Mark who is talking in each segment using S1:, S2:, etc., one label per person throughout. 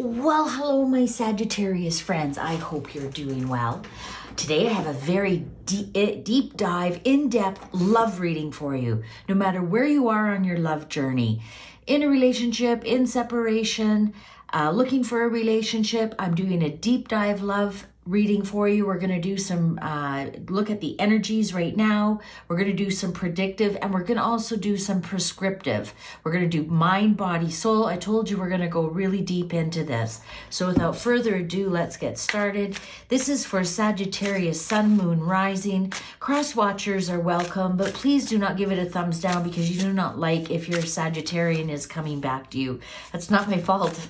S1: Well, hello, my Sagittarius friends. I hope you're doing well. Today, I have a very deep dive, in-depth love reading for you. No matter where you are on your love journey, in a relationship, in separation, looking for a relationship, I'm doing a deep dive love reading for you. We're going to do some look at the energies right now. We're going to do some predictive, and we're going to also do some prescriptive. We're going to do mind, body, soul. I told you we're going to go really deep into this. So without further ado, let's get started. This is for Sagittarius, Sun, Moon, Rising. Cross watchers are welcome, but please do not give it a thumbs down because you do not like if your Sagittarian is coming back to you. That's not my fault.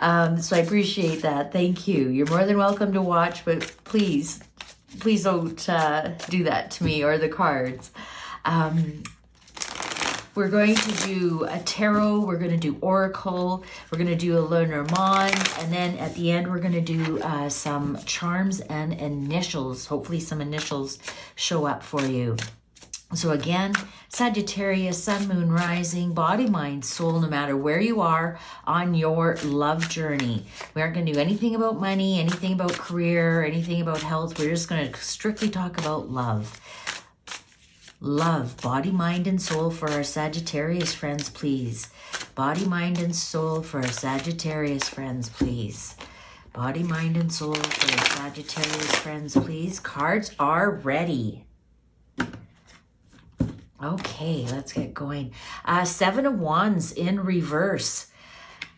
S1: So I appreciate that. Thank you. You're more than welcome to watch, but please don't do that to me or the cards. We're going to do a tarot. We're going to do oracle. We're going to do a Lenormand. And then at the end, we're going to do some charms and initials. Hopefully some initials show up for you. So again, Sagittarius, Sun, Moon, Rising, body, mind, soul, no matter where you are on your love journey. We aren't going to do anything about money, anything about career, anything about health. We're just going to strictly talk about love. Love, body, mind, and soul for our Sagittarius friends, please. Body, mind, and soul for our Sagittarius friends, please. Body, mind, and soul for our Sagittarius friends, please. Cards are ready. Okay, let's get going. Seven of Wands in reverse.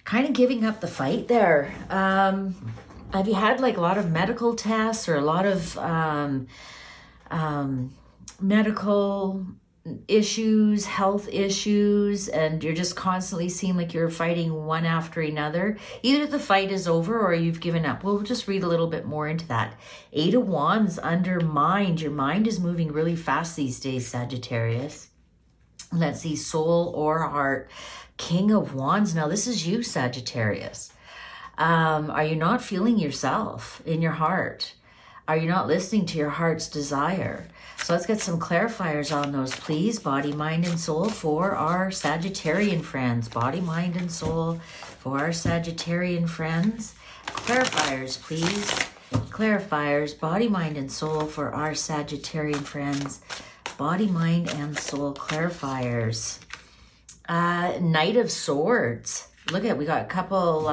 S1: Kind of giving up the fight there. Have you had like a lot of medical tests or a lot of medical issues, health issues, and you're just constantly seem like you're fighting one after another? Either the fight is over or you've given up. We'll just read a little bit more into that. Eight of Wands under mind. Your mind is moving really fast these days, Sagittarius. Let's see, soul or heart. King of Wands. Now this is you, Sagittarius. Are you not feeling yourself in your heart? Are you not listening to your heart's desire? So let's get some clarifiers on those, please. Body, mind, and soul for our Sagittarian friends. Body, mind, and soul for our Sagittarian friends. Clarifiers, please. Clarifiers, body, mind, and soul for our Sagittarian friends. Body, mind, and soul clarifiers. Knight of Swords. Look at, we got a couple...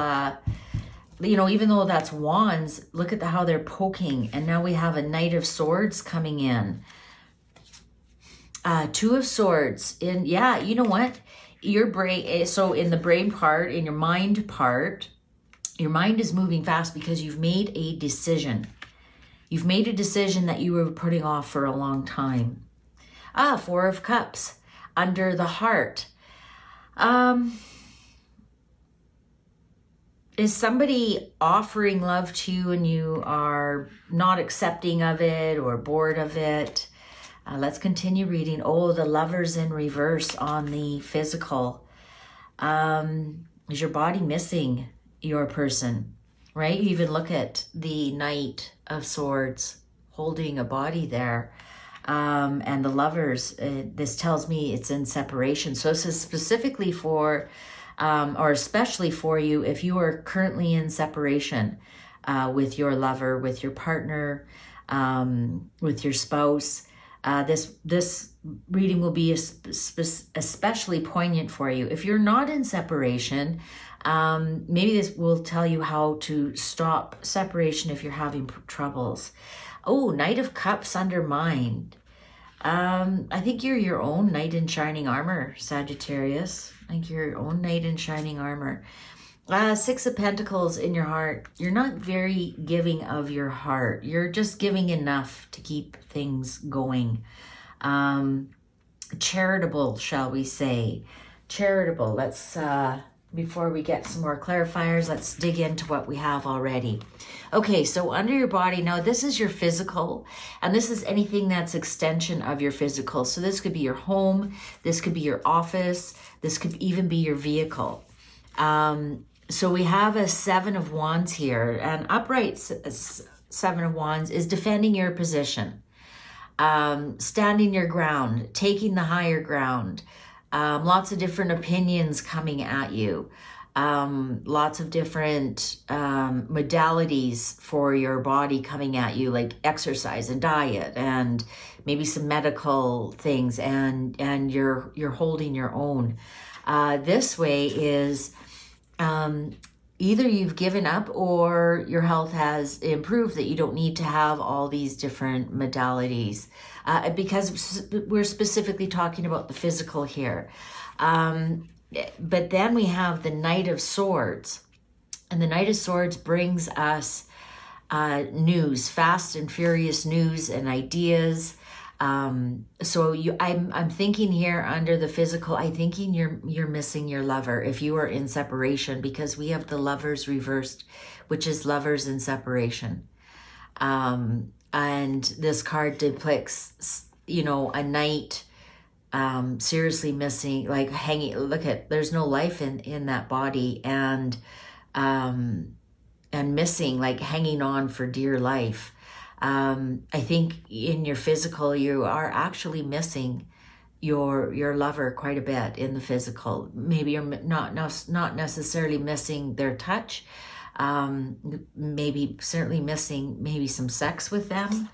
S1: you know, even though that's wands, look at how they're poking. And now we have a Knight of Swords coming in. Two of Swords. Yeah, you know what? Your brain, so in the brain part, in your mind part, your mind is moving fast because you've made a decision. You've made a decision that you were putting off for a long time. Four of Cups under the heart. Is somebody offering love to you and you are not accepting of it or bored of it? Let's continue reading. Oh, the Lovers in reverse on the physical. Is your body missing your person, right? You even look at the Knight of Swords holding a body there. And the Lovers, this tells me it's in separation. So this is specifically for... or especially for you if you are currently in separation with your lover, with your partner, with your spouse. This reading will be especially poignant for you. If you're not in separation, maybe this will tell you how to stop separation if you're having troubles. Oh, Knight of Cups under mind. I think you're your own knight in shining armor, Sagittarius. I think you're your own knight in shining armor. Six of Pentacles in your heart. You're not very giving of your heart. You're just giving enough to keep things going. Charitable, shall we say. Charitable. Let's, before we get some more clarifiers, let's dig into what we have already. Okay, so under your body, now this is your physical, and this is anything that's extension of your physical. So this could be your home, this could be your office, this could even be your vehicle. So we have a Seven of Wands here, and upright Seven of Wands is defending your position, standing your ground, taking the higher ground, lots of different opinions coming at you. lots of different modalities for your body coming at you, like exercise and diet and maybe some medical things, and you're holding your own. This way is either you've given up or your health has improved, that you don't need to have all these different modalities, because we're specifically talking about the physical here. But then we have the Knight of Swords, and the Knight of Swords brings us news, fast and furious news and ideas. So I'm thinking here under the physical, I'm thinking you're missing your lover if you are in separation, because we have the Lovers reversed, which is lovers in separation. And this card depicts, a knight seriously missing, like hanging, there's no life in that body, and missing, like hanging on for dear life. I think in your physical, you are actually missing your lover quite a bit in the physical. Maybe you're not necessarily missing their touch. Maybe certainly missing maybe some sex with them.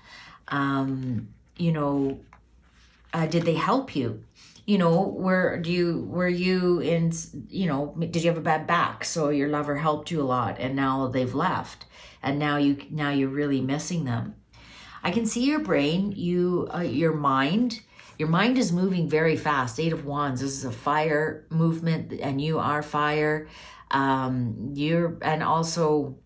S1: Did they help you? Were you in, did you have a bad back? So your lover helped you a lot, and now they've left, and now you're really missing them. I can see your brain, your mind is moving very fast. 8 of Wands, this is a fire movement, and you are fire. And also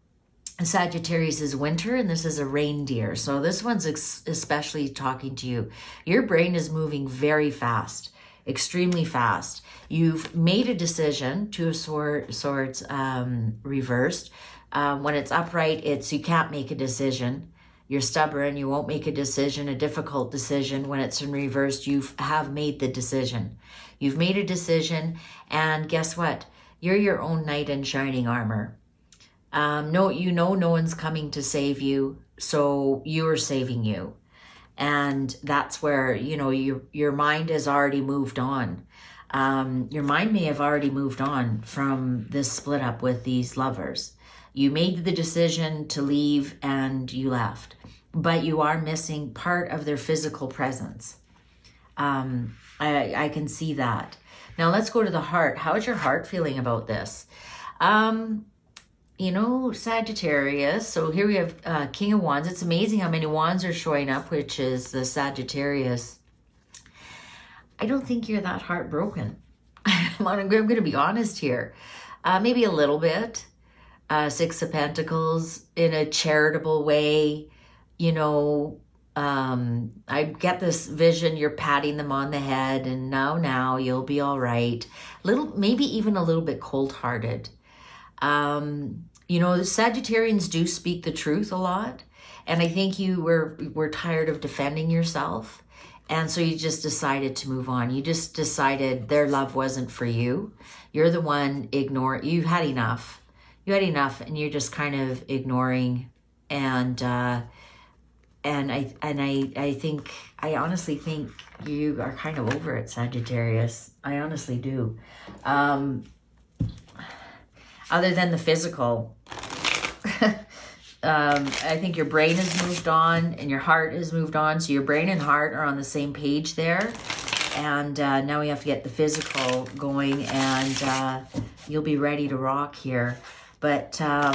S1: Sagittarius is winter, and this is a reindeer. So this one's especially talking to you. Your brain is moving very fast, extremely fast. You've made a decision, 2 of Swords reversed. When it's upright, you can't make a decision. You're stubborn, you won't make a decision, a difficult decision. When it's in reversed, you have made the decision. You've made a decision, and guess what? You're your own knight in shining armor. No one's coming to save you, so you're saving you. And that's where, your mind has already moved on. Your mind may have already moved on from this split up with these lovers. You made the decision to leave and you left, but you are missing part of their physical presence. I can see that. Now let's go to the heart. How is your heart feeling about this? Sagittarius. So here we have King of Wands. It's amazing how many wands are showing up, which is the Sagittarius. I don't think you're that heartbroken. I'm going to be honest here. Maybe a little bit. 6 of Pentacles in a charitable way. I get this vision, you're patting them on the head, and now you'll be all right. Maybe even a little bit cold-hearted. The Sagittarians do speak the truth a lot, and I think you were tired of defending yourself, and so you just decided to move on. You just decided their love wasn't for you. You're the one you had enough. You had enough, and you're just kind of ignoring, and I honestly think you are kind of over it, Sagittarius. I honestly do. Other than the physical, I think your brain has moved on and your heart has moved on. So your brain and heart are on the same page there. And now we have to get the physical going, and you'll be ready to rock here. But, I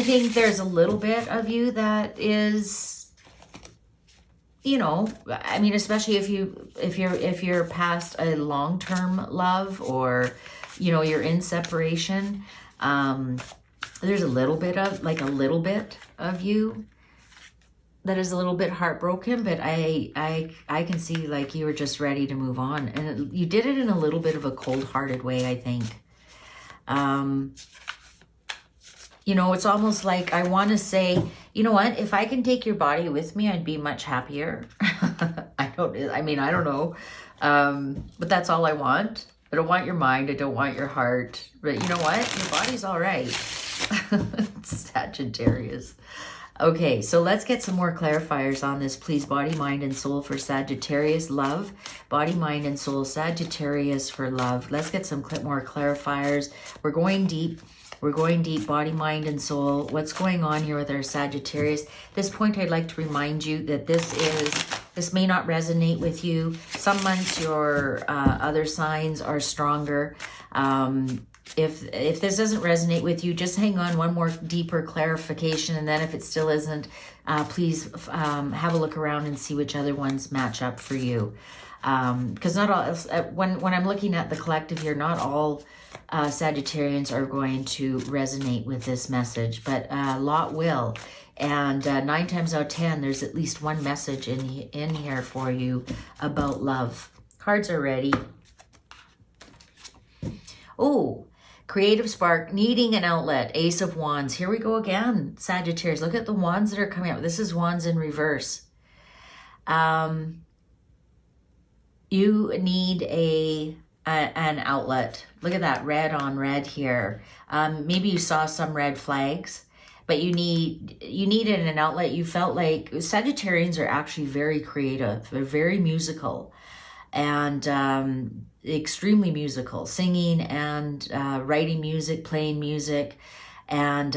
S1: think there's a little bit of you that is, especially if you're past a long-term love, or, you're in separation. There's a little bit of you that is a little bit heartbroken, but I can see like you were just ready to move on, and you did it in a little bit of a cold-hearted way, I think. It's almost like I want to say, you know what, if I can take your body with me, I'd be much happier. I don't know. But that's all I want. I don't want your mind. I don't want your heart. But you know what? Your body's all right. Sagittarius. Okay, so let's get some more clarifiers on this, please. Body, mind, and soul for Sagittarius. Love. Body, mind, and soul. Sagittarius for love. Let's get some more clarifiers. We're going deep. We're going deep. Body, mind, and soul. What's going on here with our Sagittarius? At this point, I'd like to remind you that this may not resonate with you. Some months your other signs are stronger. If this doesn't resonate with you, just hang on, one more deeper clarification, and then if it still isn't, please have a look around and see which other ones match up for you. Because not all, when I'm looking at the collective here, not all Sagittarians are going to resonate with this message, but a lot will. And 9 times out of 10, there's at least one message in here for you about love. Cards are ready. Oh, creative spark, needing an outlet, Ace of Wands. Here we go again, Sagittarius. Look at the wands that are coming out. This is wands in reverse. You need an outlet. Look at that red on red here. Maybe you saw some red flags, but you needed an outlet. You felt like Sagittarians are actually very creative. They're very musical and extremely musical, singing and writing music, playing music. And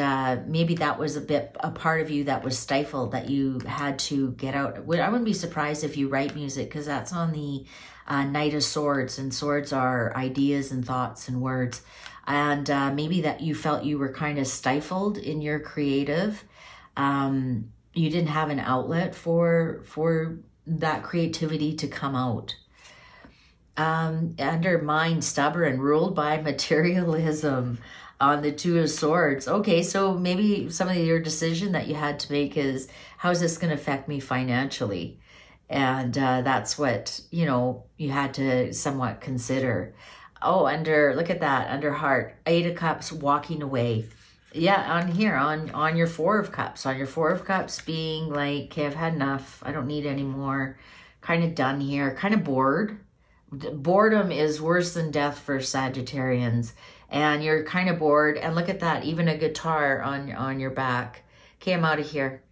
S1: maybe that was a part of you that was stifled, that you had to get out. I wouldn't be surprised if you write music, because that's on the Knight of Swords, and swords are ideas and thoughts and words. And maybe that you felt you were kind of stifled in your creative. You didn't have an outlet for that creativity to come out. Under mind, stubborn, ruled by materialism on the Two of Swords. Okay, so maybe some of your decision that you had to make is, how's this going to affect me financially? And that's what, you had to somewhat consider. Oh, look at that, under heart, 8 of Cups, walking away. Yeah, on here, on your 4 of Cups. On your 4 of Cups being like, okay, I've had enough. I don't need any more. Kind of done here. Kind of bored. Boredom is worse than death for Sagittarians. And you're kind of bored. And look at that, even a guitar on your back. Okay, I'm out of here.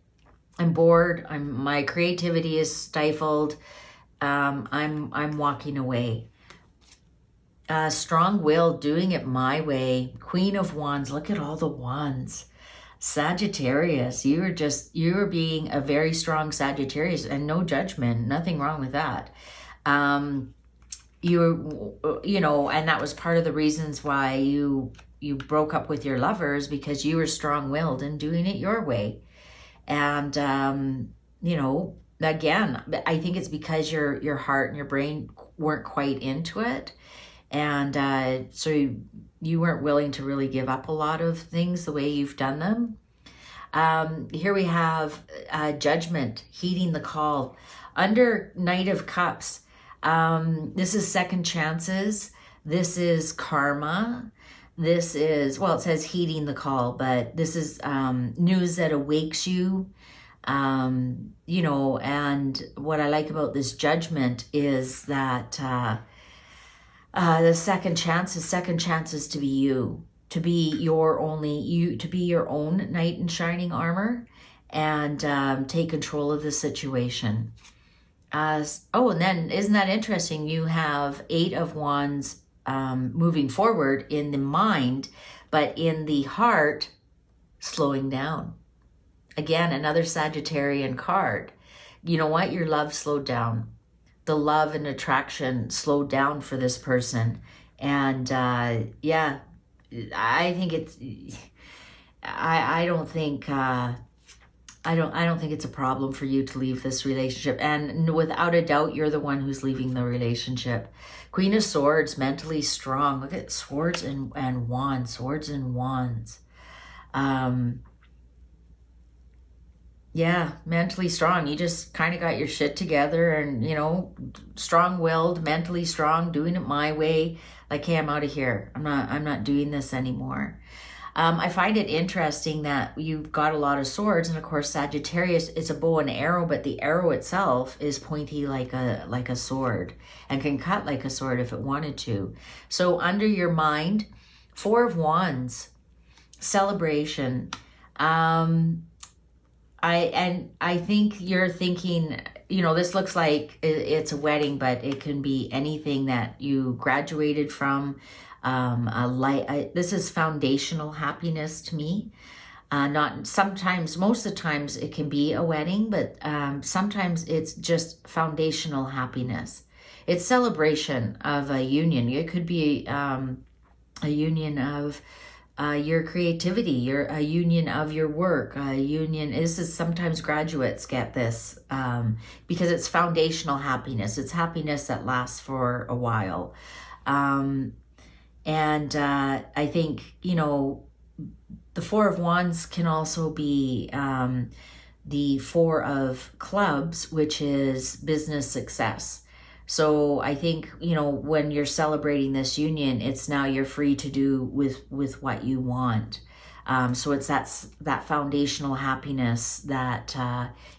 S1: I'm bored. My creativity is stifled. I'm walking away. Strong-willed, doing it my way. Queen of Wands. Look at all the wands. Sagittarius, you were being a very strong Sagittarius, and no judgment, nothing wrong with that. And that was part of the reasons why you broke up with your lovers, because you were strong-willed and doing it your way. And, again, I think it's because your heart and your brain weren't quite into it. And so you weren't willing to really give up a lot of things the way you've done them. Here we have judgment, heeding the call. Under Knight of Cups, this is second chances. This is karma. This is, well, it says heeding the call, but this is news that awakes you. And what I like about this judgment is that the second chances to be you, to be your own knight in shining armor, and take control of the situation. And then isn't that interesting? You have 8 of Wands moving forward in the mind, but in the heart, slowing down. Again, another Sagittarian card. You know what? Your love slowed down. The love and attraction slowed down for this person. And I think it's, I don't think it's a problem for you to leave this relationship. And without a doubt, you're the one who's leaving the relationship. Queen of Swords, mentally strong. Look at swords and wands, swords and wands. Yeah, mentally strong. You just kind of got your shit together and, strong-willed, mentally strong, doing it my way. Like, hey, I'm out of here. I'm not doing this anymore. I find it interesting that you've got a lot of swords, and of course Sagittarius, it's a bow and arrow, but the arrow itself is pointy like a sword and can cut like a sword if it wanted to. So under your mind, 4 of Wands, celebration. I think you're thinking, you know, this looks like it's a wedding, but it can be anything that you graduated from. This is foundational happiness to me. Not sometimes, most of the times it can be a wedding, but sometimes it's just foundational happiness. It's celebration of a union. It could be a union of your creativity, a union of your work, a union. This is sometimes graduates get this because it's foundational happiness. It's happiness that lasts for a while. And I think, you know, the Four of Wands can also be the Four of Clubs, which is business success. So I think, you know, when you're celebrating this union, it's now you're free to do with what you want. So it's that foundational happiness that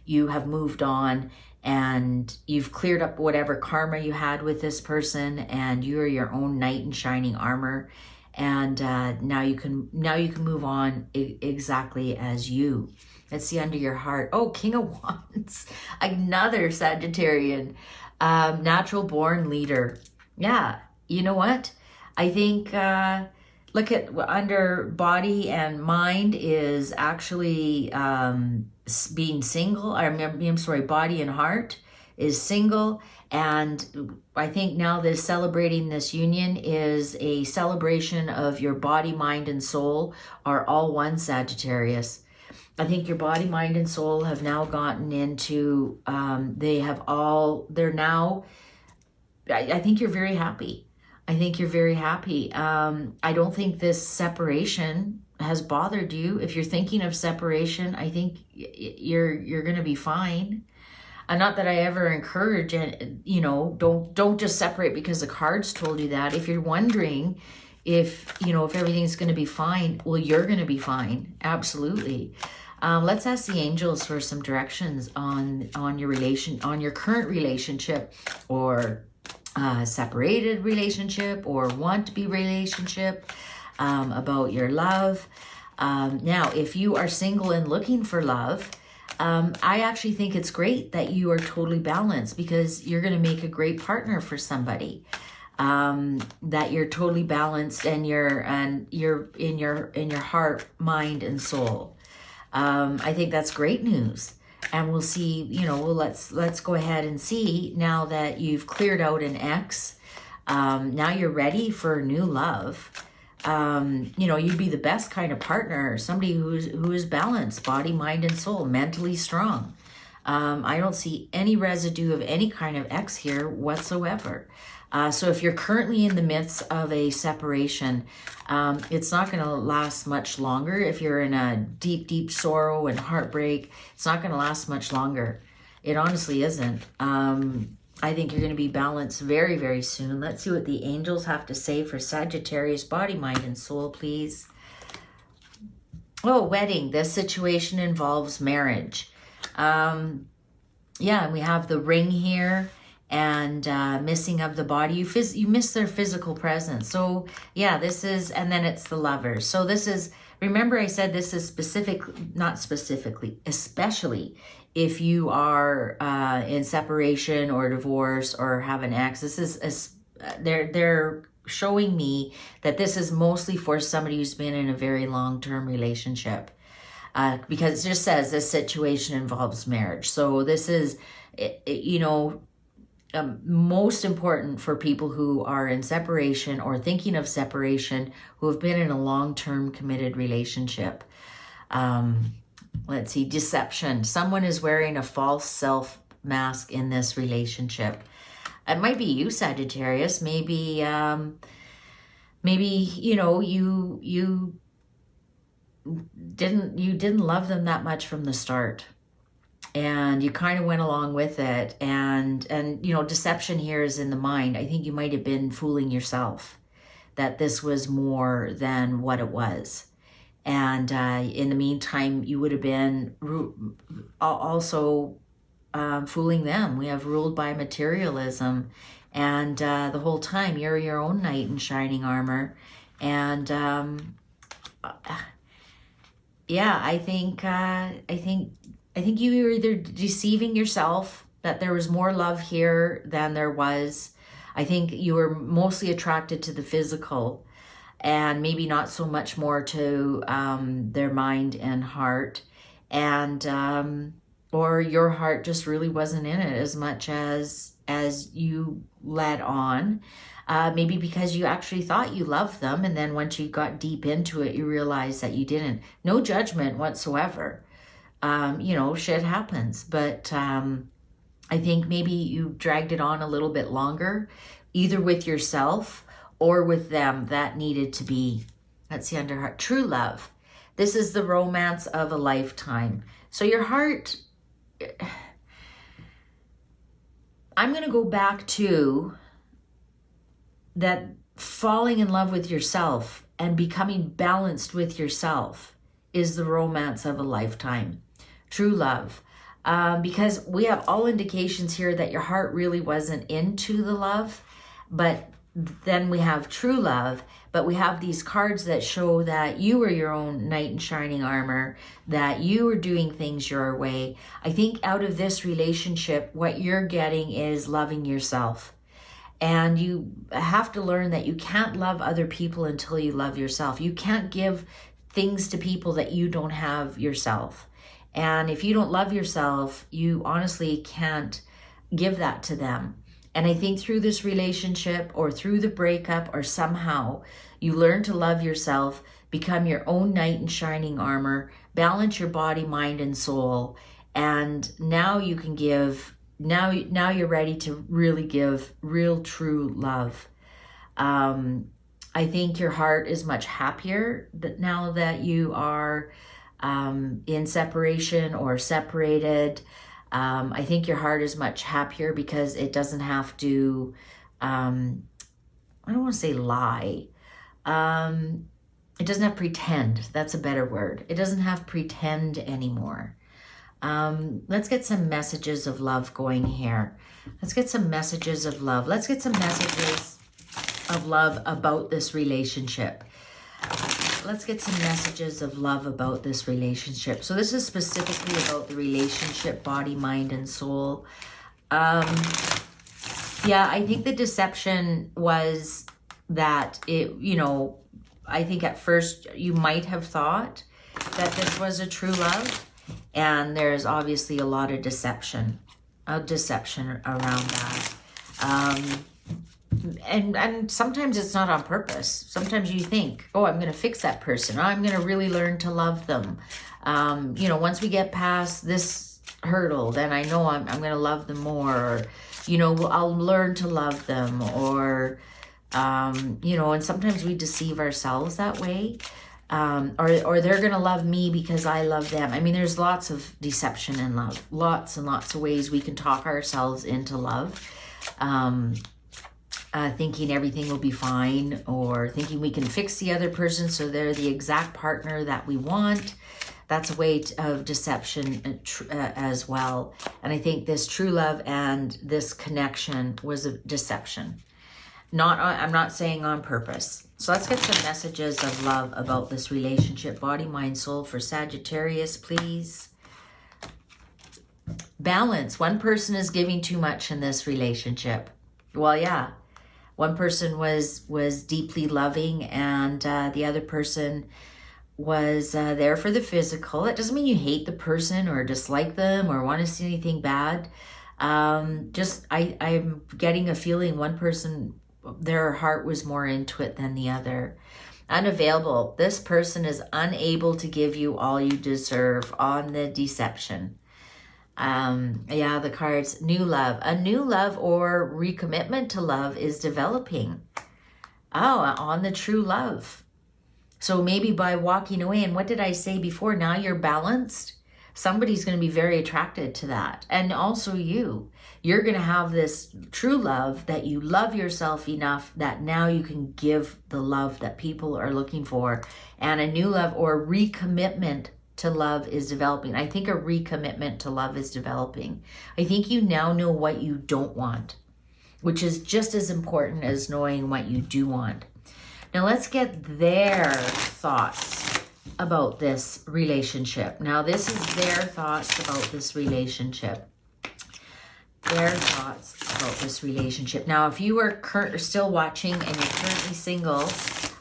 S1: you have moved on and you've cleared up whatever karma you had with this person, and you're your own knight in shining armor. And now you can move on exactly as you. Let's see under your heart. Oh, King of Wands, another Sagittarian, natural born leader. Yeah, you know what? I think look at under body and mind is actually being single. I'm sorry, body and heart is single. And I think now this celebrating this union is a celebration of your body, mind, and soul are all one, Sagittarius. I think your body, mind, and soul have now gotten into, they're now, I think you're very happy. I think you're very happy. I don't think this separation has bothered you. If you're thinking of separation, I think you're going to be fine. Not that I ever encourage, you know, don't just separate because the cards told you that. If you're wondering if, you know, if everything's going to be fine, well, you're going to be fine. Absolutely. Let's ask the angels for some directions on your current relationship, or separated relationship, or want to be relationship, about your love. Now, if you are single and looking for love, I actually think it's great that you are totally balanced, because you're going to make a great partner for somebody. That you're totally balanced and you're in your heart, mind, and soul. I think that's great news. And we'll see, you know, let's go ahead and see now that you've cleared out an ex. Now you're ready for new love. You know, you'd be the best kind of partner, somebody who is balanced, body, mind, and soul, mentally strong. I don't see any residue of any kind of X here whatsoever. So if you're currently in the midst of a separation, it's not going to last much longer. If you're in a deep, deep sorrow and heartbreak, it's not going to last much longer. It honestly isn't. I think you're going to be balanced very, very soon. Let's see what the angels have to say for Sagittarius, body, mind, and soul, please. Oh, wedding. This situation involves marriage. Yeah, and we have the ring here and missing of the body. You miss their physical presence. So, yeah, this is, and then it's the lovers. So this is, remember I said this is especially if you are in separation or divorce or have an ex. This is they're showing me that this is mostly for somebody who's been in a very long-term relationship, because it just says this situation involves marriage. So this is, you know, most important for people who are in separation or thinking of separation, who have been in a long-term committed relationship. Let's see, deception. Someone is wearing a false self mask in this relationship. It might be you, Sagittarius. Maybe, you know, you didn't love them that much from the start, and you kind of went along with it. And you know, deception here is in the mind. I think you might have been fooling yourself that this was more than what it was. And in the meantime, you would have been also fooling them. We have ruled by materialism. And the whole time, you're your own knight in shining armor. And yeah, I think I think you were either deceiving yourself that there was more love here than there was. I think you were mostly attracted to the physical and maybe not so much more to their mind and heart. And or your heart just really wasn't in it as much as you let on. Maybe because you actually thought you loved them, and then once you got deep into it, you realized that you didn't. No judgment whatsoever. You know, shit happens. But I think maybe you dragged it on a little bit longer, either with yourself or with them. That needed to be, that's the underheart. True love. This is the romance of a lifetime. So your heart, I'm going to go back to that falling in love with yourself and becoming balanced with yourself is the romance of a lifetime. True love. Because we have all indications here that your heart really wasn't into the love, but then we have true love, but we have these cards that show that you were your own knight in shining armor, that you were doing things your way. I think out of this relationship, what you're getting is loving yourself. And you have to learn that you can't love other people until you love yourself. You can't give things to people that you don't have yourself. And if you don't love yourself, you honestly can't give that to them. And I think through this relationship or through the breakup or somehow you learn to love yourself, become your own knight in shining armor, balance your body, mind, and soul. And now you can give, now you're ready to really give real, true love. I think your heart is much happier now that you are in separation or separated. I think your heart is much happier because it doesn't have to, I don't want to say lie. It doesn't have pretend. That's a better word. It doesn't have pretend anymore. Let's get some messages of love going here. Let's get some messages of love. Let's get some messages of love about this relationship. Let's get some messages of love about this relationship. So this is specifically about the relationship, body, mind, and soul. Yeah, I think the deception was that it, you know, I think at first you might have thought that this was a true love. And there's obviously a lot of deception around that. And sometimes it's not on purpose. Sometimes you think, oh, I'm going to fix that person. Oh, I'm going to really learn to love them. You know, once we get past this hurdle, then I know I'm going to love them more. Or, you know, I'll learn to love them. Or, you know, and sometimes we deceive ourselves that way. Or they're going to love me because I love them. I mean, there's lots of deception in love. Lots and lots of ways we can talk ourselves into love. Thinking everything will be fine, or thinking we can fix the other person so they're the exact partner that we want. That's a way of deception as well. And I think this true love and this connection was a deception. I'm not saying on purpose. So let's get some messages of love about this relationship, body, mind, soul for Sagittarius, please. Balance. One person is giving too much in this relationship. Well, yeah. One person was deeply loving, and the other person was there for the physical. It doesn't mean you hate the person or dislike them or want to see anything bad. I'm getting a feeling one person, their heart was more into it than the other. Unavailable. This person is unable to give you all you deserve on the deception. Yeah, the cards, new love. A new love or recommitment to love is developing. Oh, on the true love. So maybe by walking away, and what did I say before? Now you're balanced. Somebody's going to be very attracted to that. And also you're going to have this true love that you love yourself enough that now you can give the love that people are looking for. And a new love or recommitment to love is developing. I think a recommitment to love is developing. I think you now know what you don't want, which is just as important as knowing what you do want. Now let's get their thoughts about this relationship. Now, this is their thoughts about this relationship. Their thoughts about this relationship. Now, if you are still watching and you're currently single,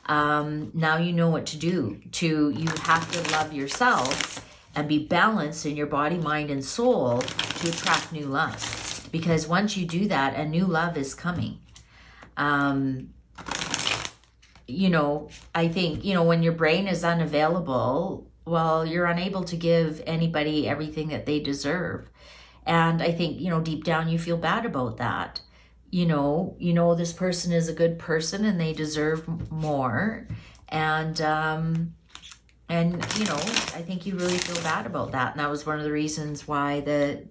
S1: now you know what to do. You have to love yourself and be balanced in your body, mind, and soul to attract new love. Because once you do that, a new love is coming. You know, I think, you know, when your brain is unavailable, well, you're unable to give anybody everything that they deserve. And I think, you know, deep down you feel bad about that. You know, this person is a good person and they deserve more. And you know, I think you really feel bad about that. And that was one of the reasons why the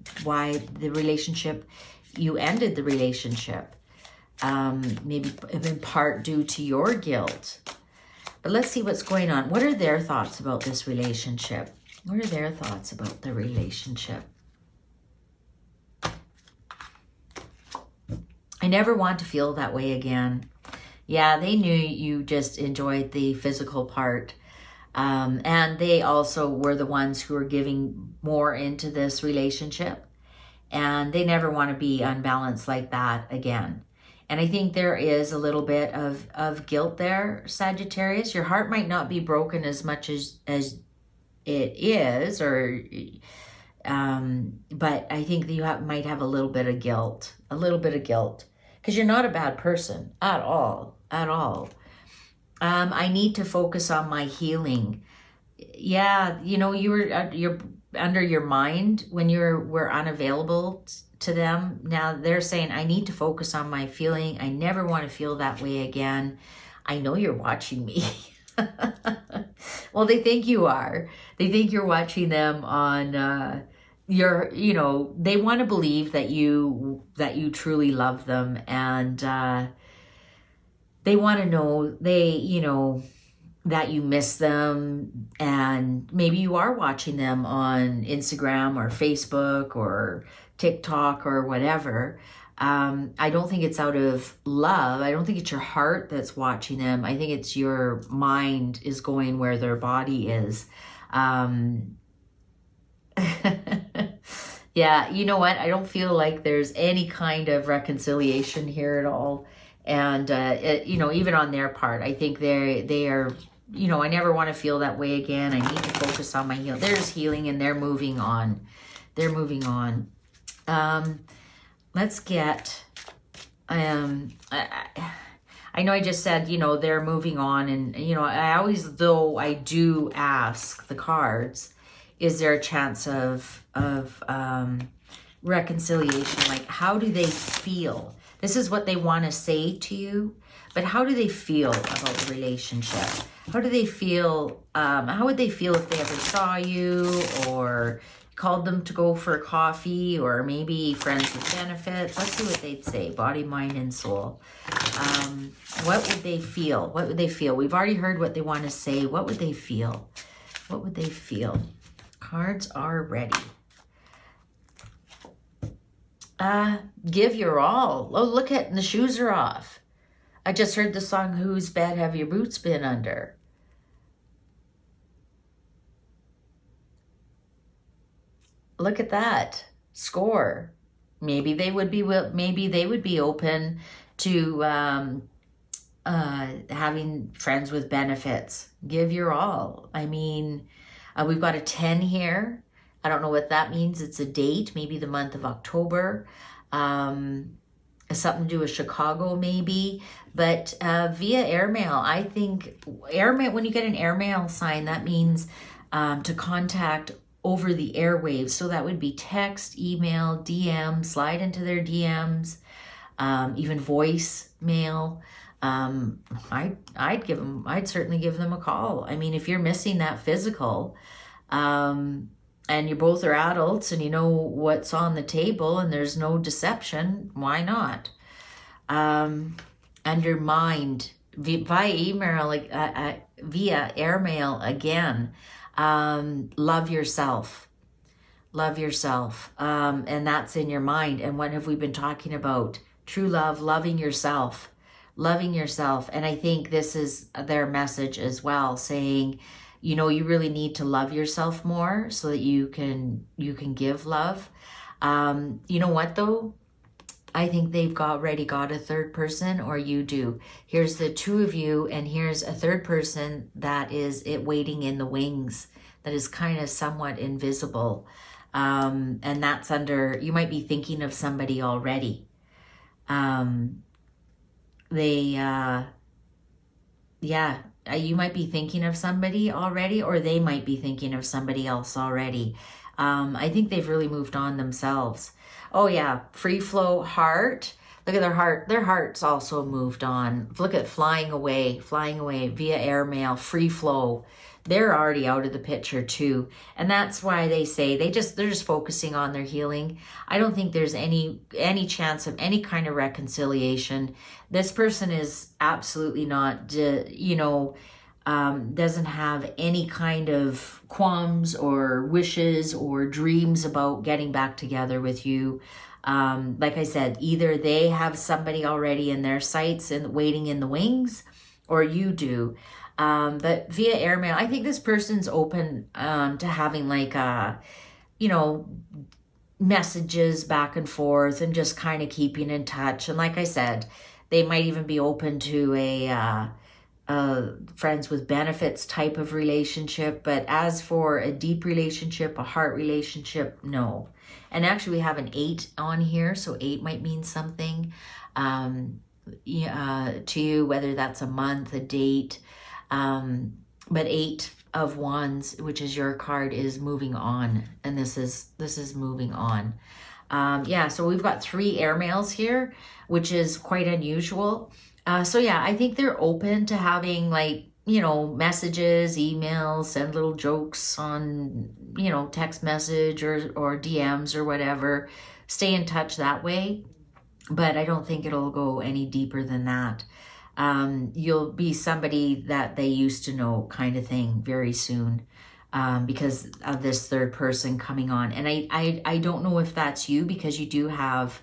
S1: relationship, you ended the relationship. Maybe in part due to your guilt. But let's see what's going on. What are their thoughts about this relationship? What are their thoughts about the relationship? I never want to feel that way again. Yeah, they knew you just enjoyed the physical part. And they also were the ones who were giving more into this relationship. And they never want to be unbalanced like that again. And I think there is a little bit of guilt there, Sagittarius. Your heart might not be broken as much as it is, or but I think that you might have a little bit of guilt, because you're not a bad person at all. I need to focus on my healing. Yeah, you know, you're under your mind when we're unavailable to them. Now they're saying, I need to focus on my feeling. I never want to feel that way again. I know you're watching me. Well, they think you are. They think you're watching them on you know, they want to believe that you truly love them, and they want to know, you know, that you miss them, and maybe you are watching them on Instagram or Facebook or TikTok or whatever. I don't think it's out of love. I don't think it's your heart that's watching them. I think it's your mind is going where their body is. Yeah, you know what? I don't feel like there's any kind of reconciliation here at all. And, you know, even on their part, I think they are, you know, I never want to feel that way again. I need to focus on my healing. There's healing and they're moving on. They're moving on. Let's get, I know I just said, you know, they're moving on, and, you know, I always, though I do ask the cards, is there a chance of reconciliation? Like, how do they feel? This is what they want to say to you, but how do they feel about the relationship? How do they feel? How would they feel if they ever saw you, or called them to go for coffee, or maybe friends with benefits? Let's see what they'd say. Body, mind, and soul. What would they feel? What would they feel? We've already heard what they want to say. What would they feel? What would they feel? Cards are ready. Give your all. Oh, look at, the shoes are off. I just heard the song, Whose Bed Have Your Boots Been Under? Look at that. Score. Maybe they would be open to having friends with benefits. Give your all. I mean, we've got a 10 here. I don't know what that means. It's a date, maybe the month of October. Something to do with Chicago, maybe. But via airmail, I think airmail. When you get an airmail sign, that means to contact over the airwaves. So that would be text, email, DM, slide into their DMs, even voice mail. I'd certainly give them a call. I mean, if you're missing that physical, and you both are adults and you know what's on the table and there's no deception, why not? And your mind, via email, like via airmail again, love yourself. Love yourself. And that's in your mind. And what have we been talking about? True love, loving yourself. Loving yourself. And I think this is their message as well, saying, you know, you really need to love yourself more so that you can give love. You know what though? I think they've already got a third person, or you do. Here's the two of you, and here's a third person that is waiting in the wings, that is kind of somewhat invisible. And that's under, you might be thinking of somebody already. You might be thinking of somebody already, or they might be thinking of somebody else already. I think they've really moved on themselves. Oh yeah, free flow heart. Look at their heart. Their heart's also moved on. Look at flying away via airmail, free flow. They're already out of the picture too. And that's why they say they're just focusing on their healing. I don't think there's any chance of any kind of reconciliation. This person is absolutely not, doesn't have any kind of qualms or wishes or dreams about getting back together with you. Like I said, either they have somebody already in their sights and waiting in the wings, or you do. But via airmail, I think this person's open to having like messages back and forth and just kind of keeping in touch. And like I said, they might even be open to a friends with benefits type of relationship. But as for a deep relationship, a heart relationship, no. And actually we have an 8 on here, so 8 might mean something to you, whether that's a month, a date. But 8 of Wands, which is your card, is moving on, and this is moving on. So we've got 3 airmails here, which is quite unusual. So yeah, I think they're open to having messages, emails, send little jokes on, text message or DMs or whatever. Stay in touch that way. But I don't think it'll go any deeper than that. You'll be somebody that they used to know kind of thing very soon because of this third person coming on. And I don't know if that's you, because you do have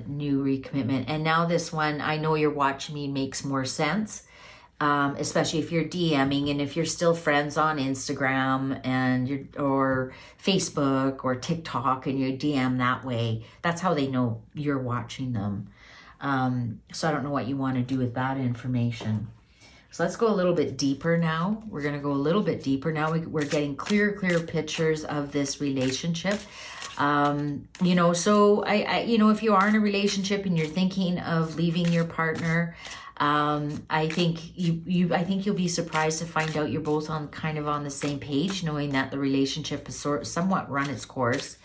S1: new recommitment. And now this one, I know you're watching me, makes more sense, especially if you're DMing and if you're still friends on Instagram or Facebook or TikTok and you DM that way. That's how they know you're watching them. So I don't know what you want to do with that information. So let's go a little bit deeper now. We're going to go a little bit deeper. Now we're getting clear pictures of this relationship. So if you are in a relationship and you're thinking of leaving your partner, I think you'll be surprised to find out you're both on the same page, knowing that the relationship has somewhat run its course.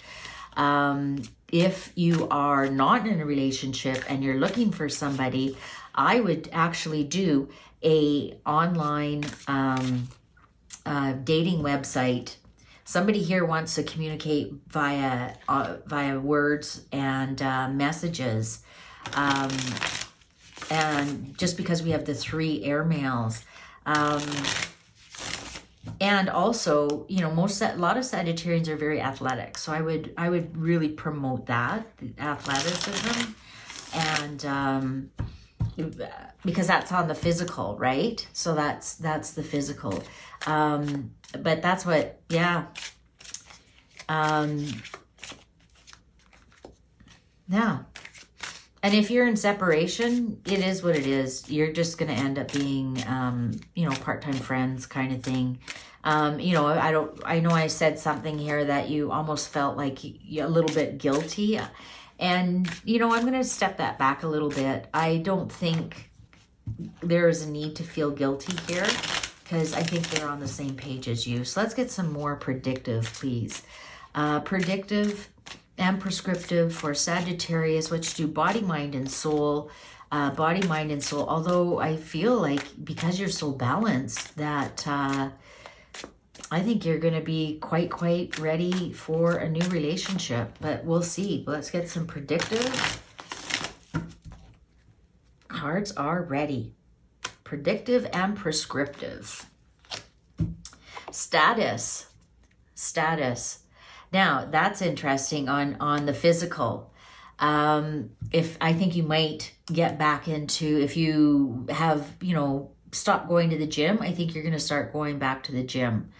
S1: If you are not in a relationship and you're looking for somebody, I would actually do a online dating website. Somebody here wants to communicate via words and messages. And just because we have the 3 airmails. And also, a lot of Sagittarians are very athletic. So I would really promote that, the athleticism. And because that's on the physical, right? So that's the physical. But that's what, yeah. Yeah. And if you're in separation, it is what it is. You're just going to end up being, part-time friends kind of thing. I know I said something here that you almost felt like a little bit guilty. And, I'm going to step that back a little bit. I don't think there is a need to feel guilty here, because I think they're on the same page as you. So let's get some more predictive, please. Predictive and prescriptive for Sagittarius, which do body, mind, and soul. Body, mind, and soul. Although I feel like because you're so balanced that I think you're going to be quite ready for a new relationship. But we'll see. Let's get some predictive. Cards are ready. Predictive and prescriptive. Status. Now, that's interesting on the physical. If I think you might get back into, if you have, stop going to the gym, I think you're going to start going back to the gym.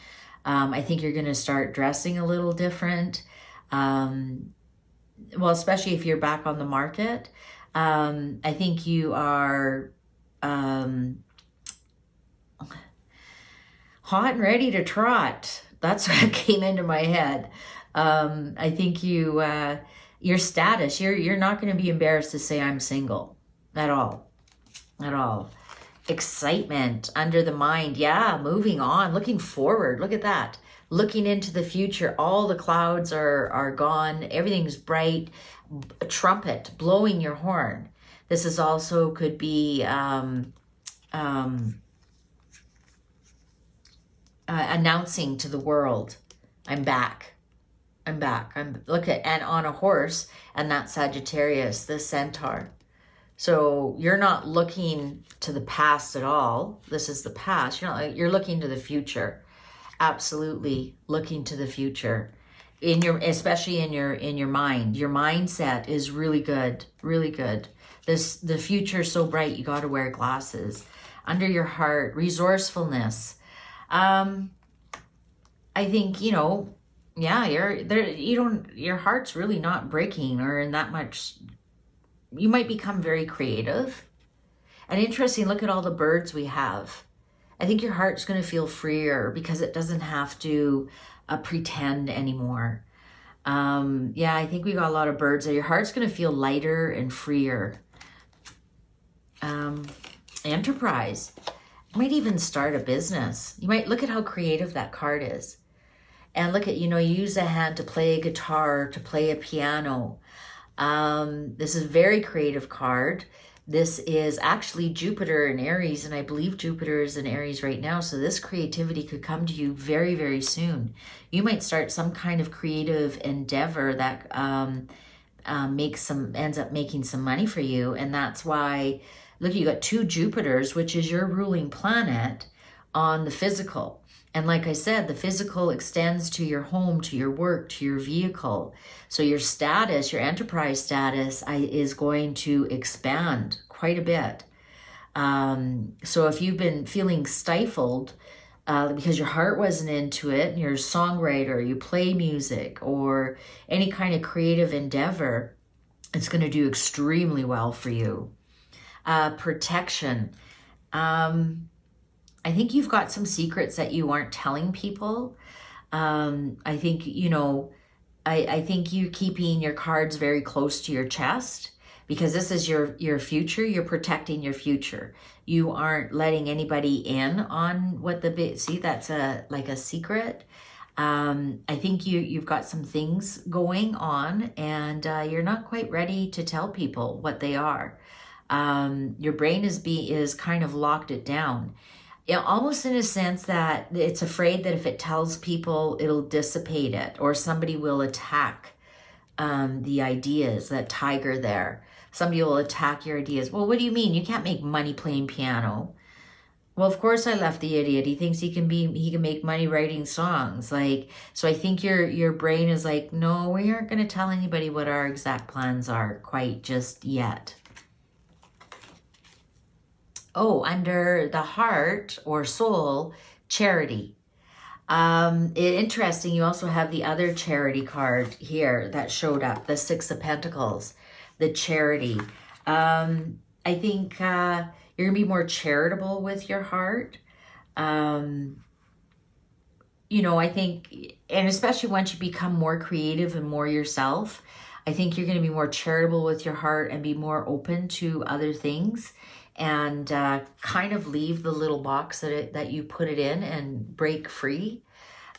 S1: I think you're going to start dressing a little different. Well, especially if you're back on the market. I think you are hot and ready to trot. That's what came into my head. I think your status, you're not going to be embarrassed to say I'm single at all. At all. Excitement under the mind. Yeah, moving on, looking forward. Look at that. Looking into the future. All the clouds are gone. Everything's bright. A trumpet, blowing your horn. This is also could be announcing to the world, I'm back. I'm back. And on a horse, and that's Sagittarius, the centaur. So you're not looking to the past at all. This is the past. You're looking to the future. Absolutely looking to the future. Especially in your mind. Your mindset is really good. Really good. The future is so bright, you got to wear glasses. Under your heart, resourcefulness. I think, yeah, your heart's really not breaking or in that much. You might become very creative. And interesting, look at all the birds we have. I think your heart's going to feel freer because it doesn't have to pretend anymore. Yeah, I think we got a lot of birds there. Your heart's going to feel lighter and freer. Enterprise. You might even start a business. You might look at how creative that card is. And look at, you use a hand to play a guitar, to play a piano. This is a very creative card. This is actually Jupiter in Aries, and I believe Jupiter is in Aries right now. So this creativity could come to you very, very soon. You might start some kind of creative endeavor that ends up making some money for you. And that's why, look, you got 2 Jupiters, which is your ruling planet, on the physical. And like I said, the physical extends to your home, to your work, to your vehicle. So your status, your enterprise status is going to expand quite a bit. So if you've been feeling stifled because your heart wasn't into it, and you're a songwriter, you play music, or any kind of creative endeavor, it's going to do extremely well for you. Protection. I think you've got some secrets that you aren't telling people. I think, I think you're keeping your cards very close to your chest because this is your future. You're protecting your future. You aren't letting anybody in on what see, that's like a secret. I think you've got some things going on and you're not quite ready to tell people what they are. Your brain is kind of locked it down. Almost in a sense that it's afraid that if it tells people, it'll dissipate it, or somebody will attack the ideas, that tiger there. Somebody will attack your ideas. Well, what do you mean? You can't make money playing piano. Well, of course I left the idiot. He thinks he can make money writing songs. So I think your brain is like, no, we aren't going to tell anybody what our exact plans are quite just yet. Oh, under the heart or soul, charity. Interesting, you also have the other charity card here that showed up, the 6 of Pentacles, the charity. I think you're going to be more charitable with your heart. I think, and especially once you become more creative and more yourself, I think you're going to be more charitable with your heart and be more open to other things. And kind of leave the little box that you put it in and break free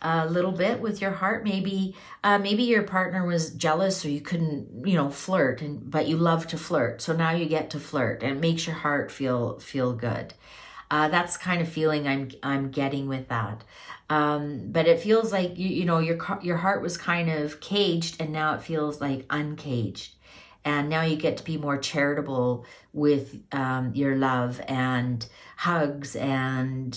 S1: a little bit with your heart. Maybe your partner was jealous or you couldn't, flirt, but you love to flirt. So now you get to flirt and it makes your heart feel good. That's kind of feeling I'm getting with that. But it feels like your heart was kind of caged and now it feels like uncaged. And now you get to be more charitable with your love and hugs and,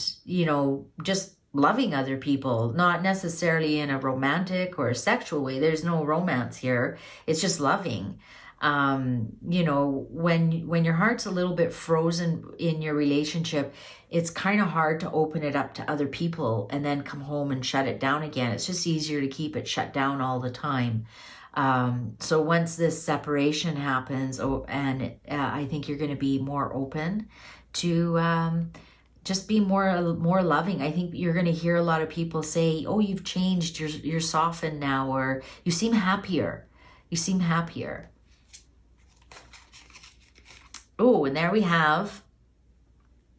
S1: just loving other people, not necessarily in a romantic or a sexual way. There's no romance here. It's just loving. You know, when your heart's a little bit frozen in your relationship, it's kind of hard to open it up to other people and then come home and shut it down again. It's just easier to keep it shut down all the time. So once this separation happens, I think you're going to be more open to just be more loving. I think you're going to hear a lot of people say, "Oh, you've changed. You're softened now," or "You seem happier. You seem happier." Oh, and there we have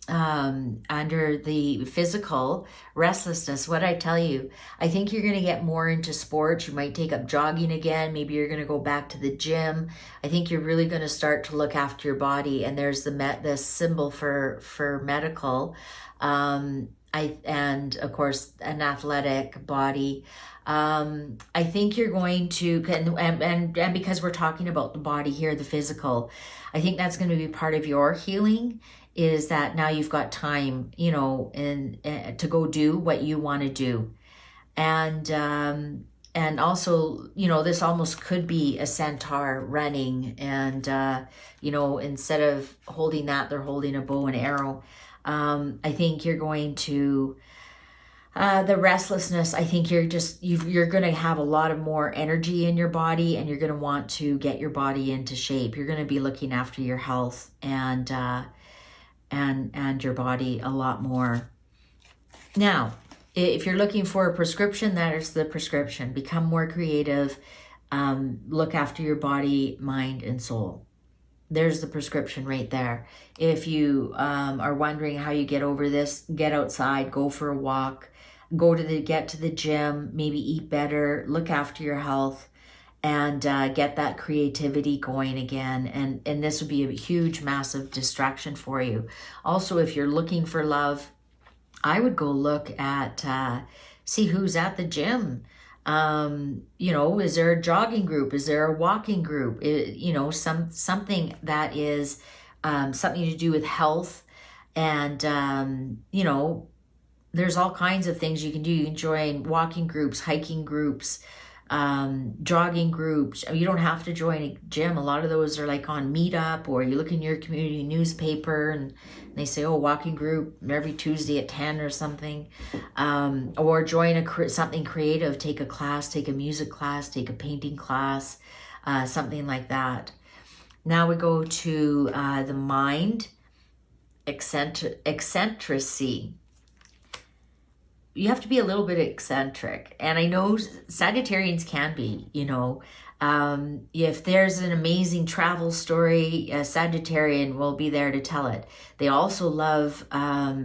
S1: under the physical restlessness. What I tell you, I think you're going to get more into sports. You might take up jogging again. Maybe you're going to go back to the gym. I think you're really going to start to look after your body. And there's the symbol for medical. And of course an athletic body. I think you're going to, and because we're talking about the body here, the physical, I think that's going to be part of your healing, is that now you've got time, you know, and to go do what you want to do. And also, you know, this almost could be a centaur running, and you know, instead of holding that, they're holding a bow and arrow. I think you're going to the restlessness. I think you're going to have a lot of more energy in your body, and you're going to want to get your body into shape. You're going to be looking after your health and your body a lot more. Now, if you're looking for a prescription, that is the prescription. Become more creative. Look after your body, mind, and soul. There's the prescription right there. If you are wondering how you get over this, get outside, go for a walk, get to the gym, maybe eat better, look after your health, and get that creativity going again. And this would be a huge, massive distraction for you. Also, if you're looking for love, I would go look at, see who's at the gym. You know, is there a jogging group? Is there a walking group? You know, something that is something to do with health. And, you know, there's all kinds of things you can do. You can join walking groups, hiking groups, jogging groups. You don't have to join a gym. A lot of those are like on Meetup, or you look in your community newspaper and they say, oh, walking group every Tuesday at 10 or something. Or join something creative, take a class, take a music class, take a painting class, something like that. Now we go to the mind, eccentricity. You have to be a little bit eccentric. And I know Sagittarians can be, you know. If there's an amazing travel story, a Sagittarian will be there to tell it. They also love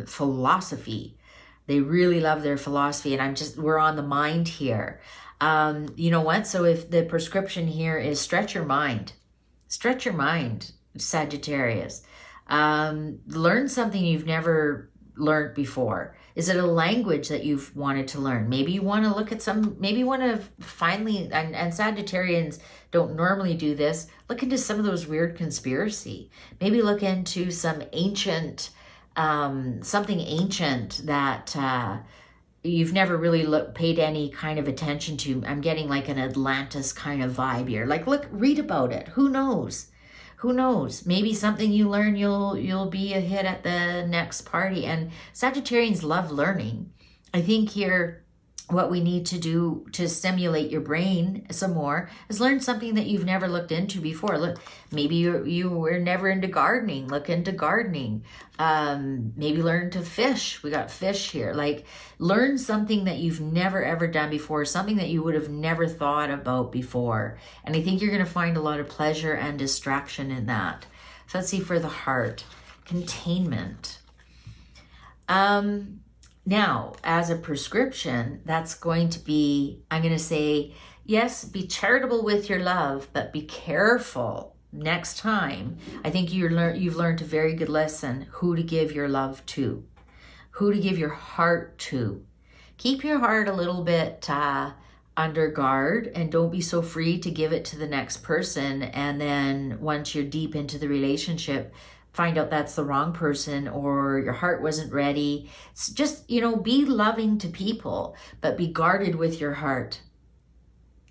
S1: philosophy. They really love their philosophy. And we're on the mind here. You know what? So if the prescription here is stretch your mind, Sagittarius. Learn something you've never learned before. Is it a language that you've wanted to learn? Maybe you want to look at maybe you want to finally, and Sagittarians don't normally do this, look into some of those weird conspiracy. Maybe look into some ancient, something ancient that you've never really paid any kind of attention to. I'm getting like an Atlantis kind of vibe here. Like, read about it. Who knows? Who knows? Maybe something you learn, you'll be a hit at the next party. And Sagittarians love learning. I think here, what we need to do to stimulate your brain some more is learn something that you've never looked into before. Look, maybe you were never into gardening. Look into gardening. Maybe learn to fish. We got fish here. Like, learn something that you've never ever done before, something that you would have never thought about before. And I think you're going to find a lot of pleasure and distraction in that. So let's see for the heart. Containment. Now, as a prescription, that's going to be, I'm going to say, yes, be charitable with your love, but be careful next time. I think you've learned a very good lesson, who to give your love to, who to give your heart to. Keep your heart a little bit under guard, and don't be so free to give it to the next person. And then once you're deep into the relationship, find out that's the wrong person, or your heart wasn't ready. It's just, you know, be loving to people, but be guarded with your heart.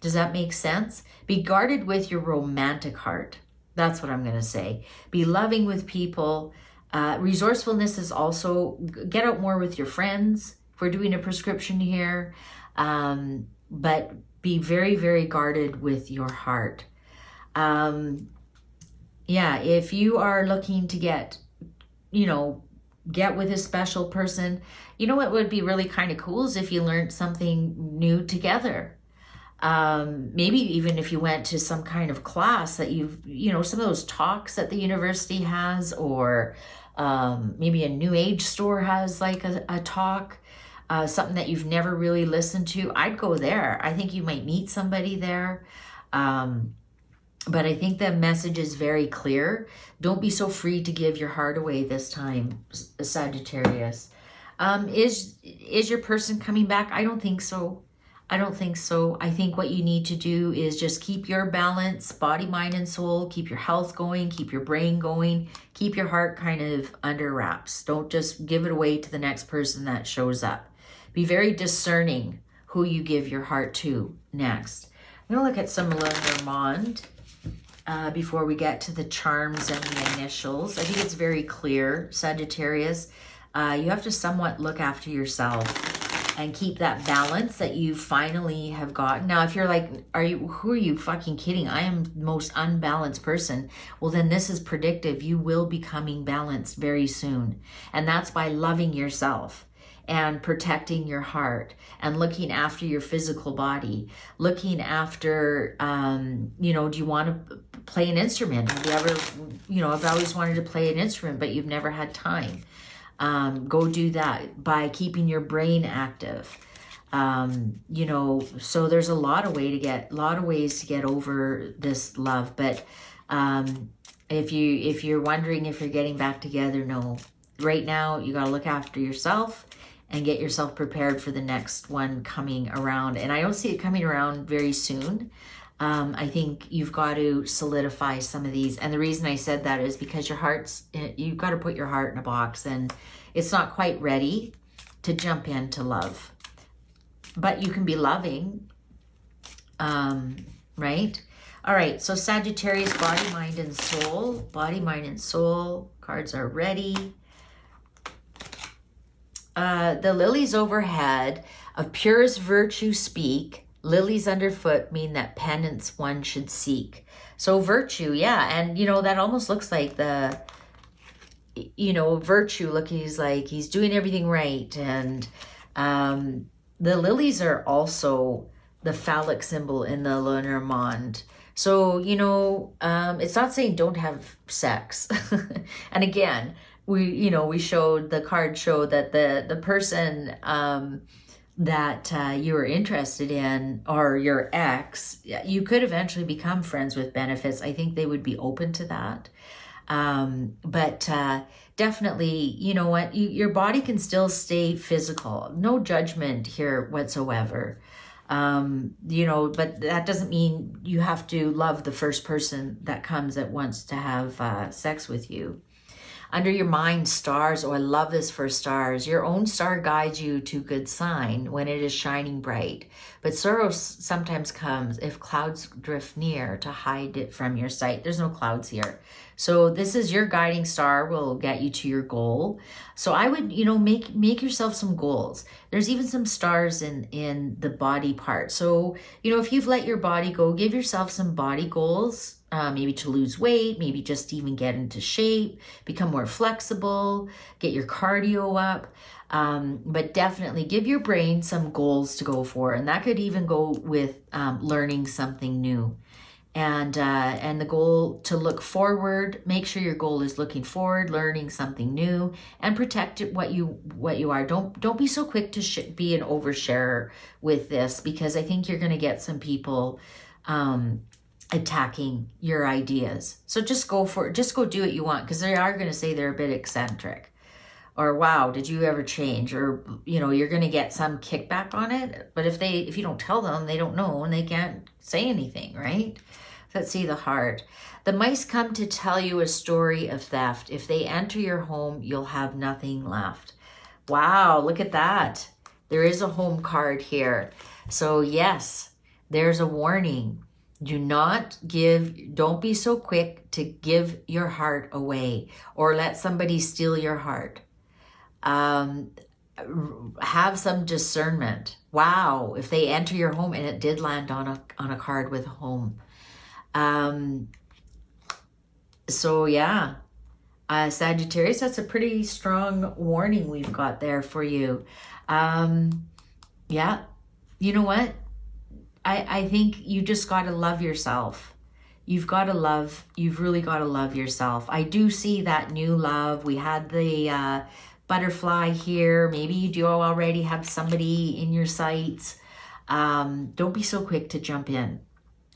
S1: Does that make sense? Be guarded with your romantic heart. That's what I'm going to say. Be loving with people. Resourcefulness is also, get out more with your friends. If we're doing a prescription here. But be very, very guarded with your heart. Yeah, if you are looking to get, get with a special person, what would be really kind of cool is if you learned something new together. Maybe even if you went to some kind of class that some of those talks that the university has, or maybe a new age store has like a talk, something that you've never really listened to. I'd go there. I think you might meet somebody there. But I think the message is very clear. Don't be so free to give your heart away this time, Sagittarius. Is your person coming back? I don't think so. I don't think so. I think what you need to do is just keep your balance, body, mind, and soul. Keep your health going. Keep your brain going. Keep your heart kind of under wraps. Don't just give it away to the next person that shows up. Be very discerning who you give your heart to next. I'm going to look at some Lenormand before we get to the charms and the initials. I think it's very clear, Sagittarius. You have to somewhat look after yourself and keep that balance that you finally have gotten. Now, if you're like, who are you fucking kidding? I am the most unbalanced person. Well, then this is predictive. You will be becoming balanced very soon. And that's by loving yourself and protecting your heart and looking after your physical body, looking after, do you want to play an instrument? Have you ever, I've always wanted to play an instrument, but you've never had time. Go do that by keeping your brain active. So there's a lot of ways to get over this love. But if you're wondering if you're getting back together, no. Right now, you got to look after yourself and get yourself prepared for the next one coming around. And I don't see it coming around very soon. I think you've got to solidify some of these. And the reason I said that is because you've got to put your heart in a box, and it's not quite ready to jump into love. But you can be loving, right? All right, so Sagittarius, body, mind, and soul. Body, mind, and soul. Cards are ready. The lilies overhead of purest virtue speak. Lilies underfoot mean that penance one should seek. So virtue, yeah. And, that almost looks like the, virtue. Look, he's doing everything right. And the lilies are also the phallic symbol in the Lenormand. So, it's not saying don't have sex. And again, the card showed that the person that you were interested in, or your ex, you could eventually become friends with benefits. I think they would be open to that. But definitely, your body can still stay physical. No judgment here whatsoever. But that doesn't mean you have to love the first person that comes that wants to have sex with you. Under your mind, stars, oh, I love this for stars. Your own star guides you to good sign when it is shining bright. But sorrow sometimes comes if clouds drift near to hide it from your sight. There's no clouds here. So this is your guiding star, will get you to your goal. So I would, make yourself some goals. There's even some stars in the body part. So, if you've let your body go, give yourself some body goals. Maybe to lose weight, maybe just even get into shape, become more flexible, get your cardio up. But definitely give your brain some goals to go for. And that could even go with learning something new. And the goal to look forward, make sure your goal is looking forward, learning something new, and protect what you are. Don't be so quick to be an oversharer with this, because I think you're going to get some people attacking your ideas. So just go do what you want, because they are going to say they're a bit eccentric, or wow, did you ever change? Or you're going to get some kickback on it. But if you don't tell them, they don't know and they can't say anything, right? Let's see the heart. The mice come to tell you a story of theft. If they enter your home, you'll have nothing left. Wow, look at that. There is a home card here. So yes, There's a warning. Don't be so quick to give your heart away or let somebody steal your heart. Have some discernment. Wow, if they enter your home, and it did land on a card with home. So yeah, Sagittarius, that's a pretty strong warning we've got there for you. Yeah, you know what? I think you just got to love yourself. You've really got to love yourself. I do see that new love. We had the butterfly here. Maybe you do already have somebody in your sights. Don't be so quick to jump in.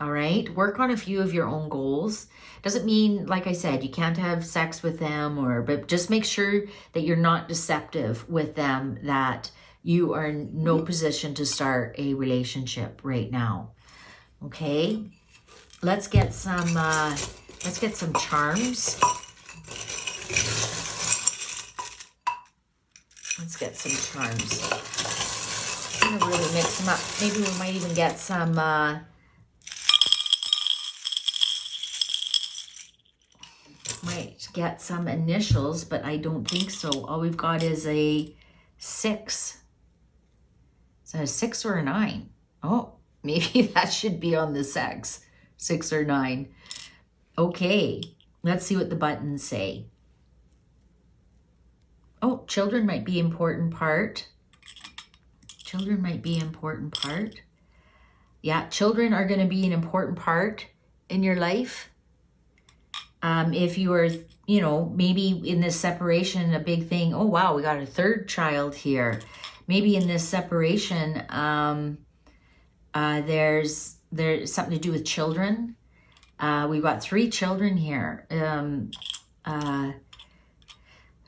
S1: All right. Work on a few of your own goals. Doesn't mean, like I said, you can't have sex with them, but just make sure that you're not deceptive with them, that you are in no position to start a relationship right now. Okay. Let's get some charms. Let's get some charms. I'm gonna really mix them up. Maybe we might even get some might get some initials, but I don't think so. All we've got is a 6. Is that a 6 or a 9? Oh, maybe that should be on the sex. 6 or 9. Okay, let's see what the buttons say. Oh, children might be an important part. Children might be an important part. Yeah, children are going to be an important part in your life. If you are, maybe in this separation, a big thing, oh wow, we got a 3rd child here. Maybe in this separation, there's something to do with children. We've got 3 children here.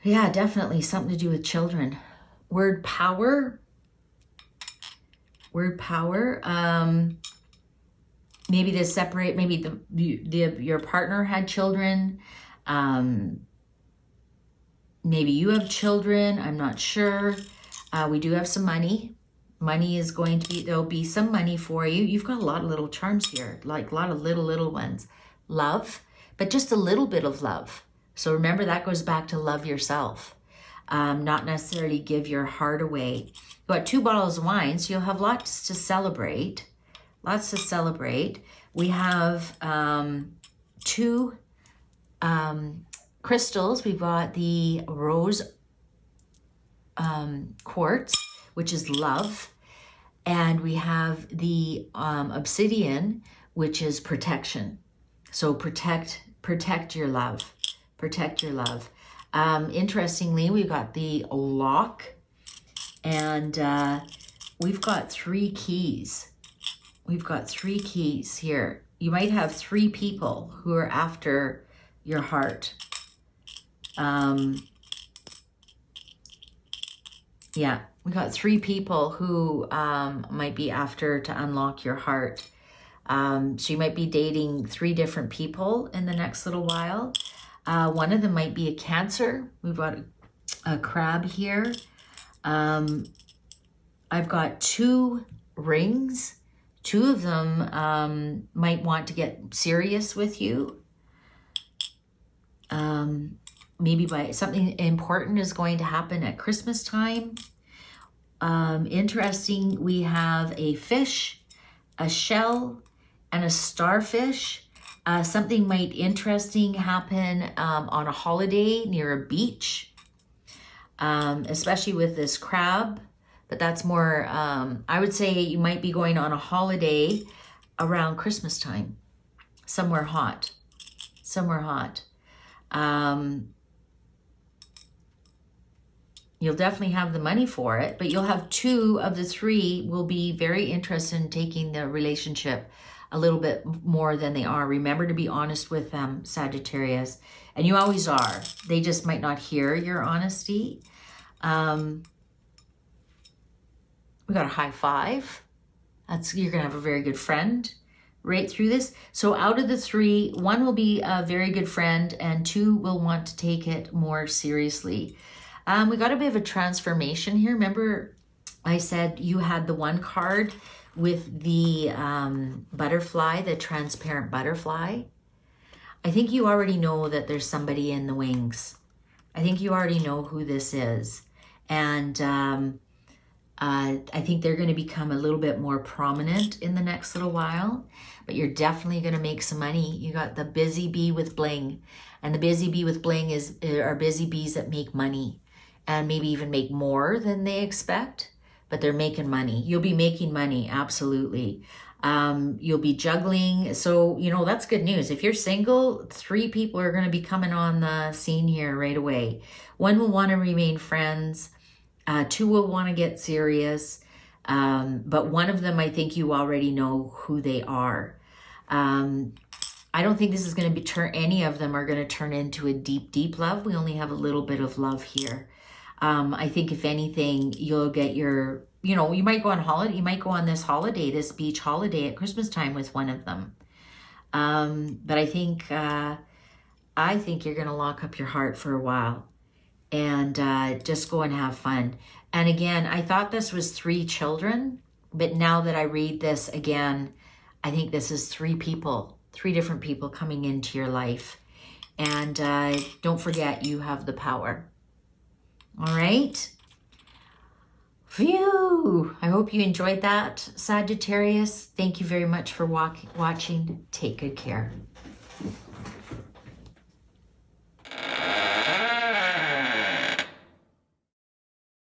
S1: Yeah, definitely something to do with children. Word power. Maybe they separate. Maybe your partner had children. Maybe you have children. I'm not sure. We do have some money. Money is going to be, there'll be some money for you. You've got a lot of little charms here, like a lot of little ones. Love, but just a little bit of love. So remember, that goes back to love yourself. Not necessarily give your heart away. You got 2 bottles of wine, so you'll have lots to celebrate. Lots to celebrate. We have 2 crystals. We've got the rose quartz, which is love. And we have the obsidian, which is protection. So protect your love. Protect your love. Interestingly, we've got the lock, and we've got 3 keys. We've got 3 keys here. You might have 3 people who are after your heart. Yeah, we got 3 people who might be after to unlock your heart. So you might be dating 3 different people in the next little while. One of them might be a Cancer. We've got a crab here. I've got 2 rings. 2 of them might want to get serious with you. Maybe by something important is going to happen at Christmas time. Interesting, we have a fish, a shell, and a starfish. Something might interesting happen on a holiday near a beach, especially with this crab. But that's more, I would say you might be going on a holiday around Christmas time, somewhere hot, somewhere hot. You'll definitely have the money for it, but you'll have 2 of the 3 will be very interested in taking the relationship a little bit more than they are. Remember to be honest with them, Sagittarius. And you always are. They just might not hear your honesty. We got a high 5. You're going to have a very good friend right through this. So out of the 3, 1 will be a very good friend and 2 will want to take it more seriously. We got a bit of a transformation here. Remember, I said you had the one card with the butterfly, the transparent butterfly. I think you already know that there's somebody in the wings. I think you already know who this is. And I think they're going to become a little bit more prominent in the next little while. But you're definitely going to make some money. You got the busy bee with bling. And the busy bee with bling are busy bees that make money. And maybe even make more than they expect. But they're making money. You'll be making money, absolutely. You'll be juggling. So, you know, that's good news. If you're single, 3 people are going to be coming on the scene here right away. 1 will want to remain friends. 2 will want to get serious. But one of them, I think you already know who they are. I don't think this is going to be any of them are going to turn into a deep, deep love. We only have a little bit of love here. I think if anything, you'll get your, you know, you might go on holiday. You might go on this holiday, this beach holiday at Christmas time with one of them. But I think you're going to lock up your heart for a while and just go and have fun. And again, I thought this was 3 children, but now that I read this again, I think this is 3 people, 3 different people coming into your life. And don't forget, you have the power. All right. Phew. I hope you enjoyed that, Sagittarius. Thank you very much for watching. Take good care.